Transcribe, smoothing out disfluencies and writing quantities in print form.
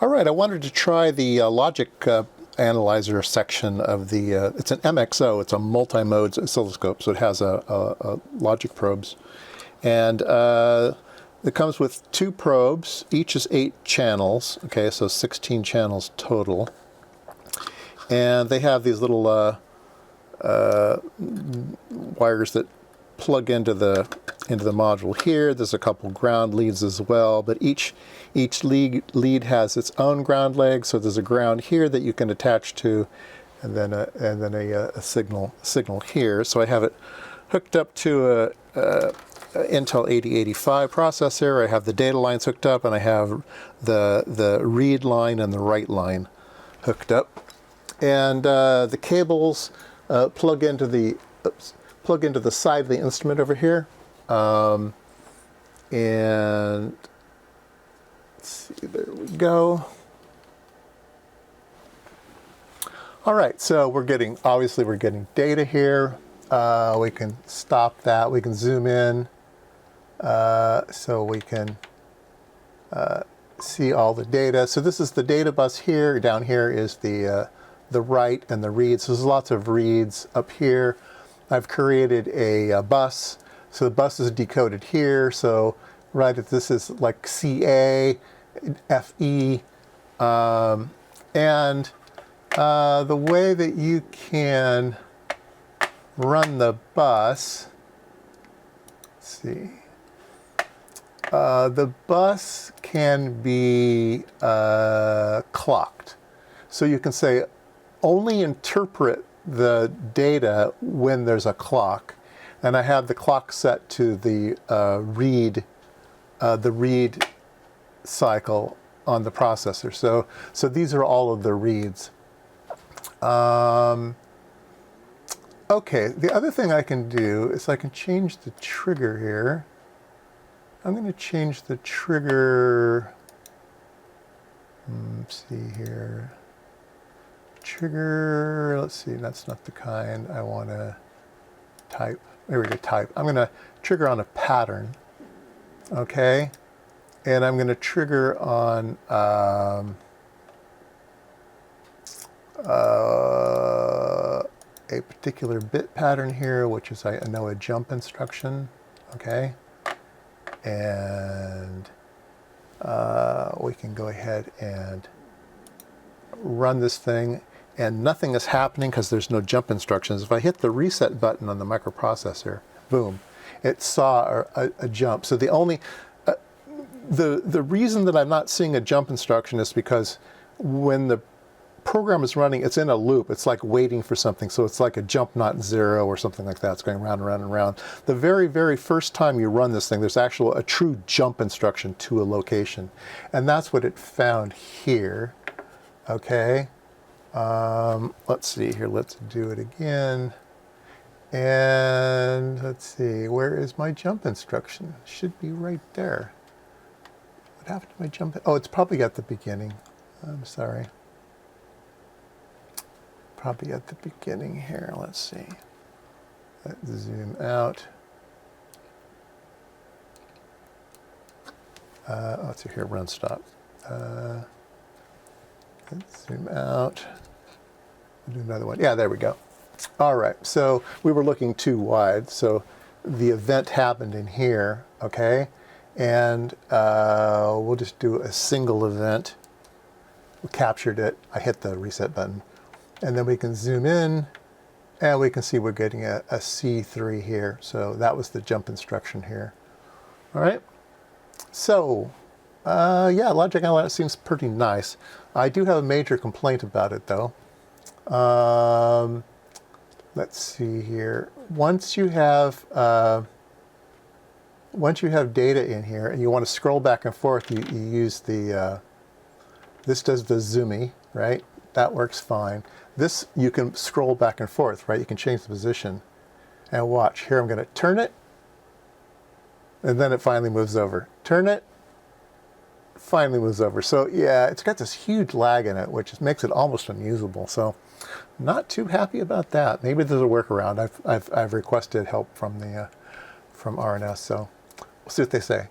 All right, I wanted to try the logic analyzer section of the, it's an MXO, it's a multi-mode oscilloscope, so it has a logic probes. And it comes with 2 probes, each is 8 channels, okay, so 16 channels total. And they have these little wires that plug into the module here. There's a couple ground leads as well, but each lead has its own ground leg. So there's a ground here that you can attach to, and then a signal here. So I have it hooked up to a Intel 8085 processor. I have the data lines hooked up, and I have the read line and the write line hooked up, and the cables plug into the side of the instrument over here, and let's see, there we go. All right, so obviously we're getting data here. We can stop that. We can zoom in, so we can see all the data. So this is the data bus here. Down here is the write and the read. So there's lots of reads up here. I've created a bus. So the bus is decoded here. So this is like CA, FE, and the way that you can run the bus, let's see, the bus can be clocked. So you can say only interpret the data when there's a clock, and I have the clock set to the read cycle on the processor. So these are all of the reads. Okay, the other thing I can do is I can change the trigger here. I'm going to change the trigger. Let's see here. Trigger, let's see, that's not the kind I want to type. There we go, type. I'm going to trigger on a pattern, okay? And I'm going to trigger on a particular bit pattern here, which is, I know, a jump instruction, okay? And we can go ahead and run this thing, and nothing is happening because there's no jump instructions. If I hit the reset button on the microprocessor, boom, it saw a jump. So the only, the reason that I'm not seeing a jump instruction is because when the program is running, it's in a loop. It's like waiting for something. So it's like a jump not 0 or something like that. It's going round and round and round. The very, very first time you run this thing, there's actually a true jump instruction to a location. And that's what it found here. Okay. Let's see here. Let's do it again. And let's see. Where is my jump instruction? It should be right there. What happened to my jump? Oh, it's probably at the beginning. I'm sorry. Probably at the beginning here. Let's see. Let's zoom out. Let's see here. Run stop. Let's zoom out. We'll do another one. Yeah, there we go. All right. So we were looking too wide. So the event happened in here. Okay. And we'll just do a single event. We captured it. I hit the reset button. And then we can zoom in, and we can see we're getting a C3 here. So that was the jump instruction here. All right. So, yeah, logic analyzer seems pretty nice. I do have a major complaint about it, though. Let's see here. Once you have data in here, and you want to scroll back and forth, you use the. This does the zoomy, right? That works fine. This, you can scroll back and forth, right? You can change the position. And watch. Here I'm going to turn it. And then it finally moves over. Turn it. Finally moves over. So yeah, it's got this huge lag in it, which makes it almost unusable. So not too happy about that. Maybe there's a workaround. I've requested help from RNS, so we'll see what they say.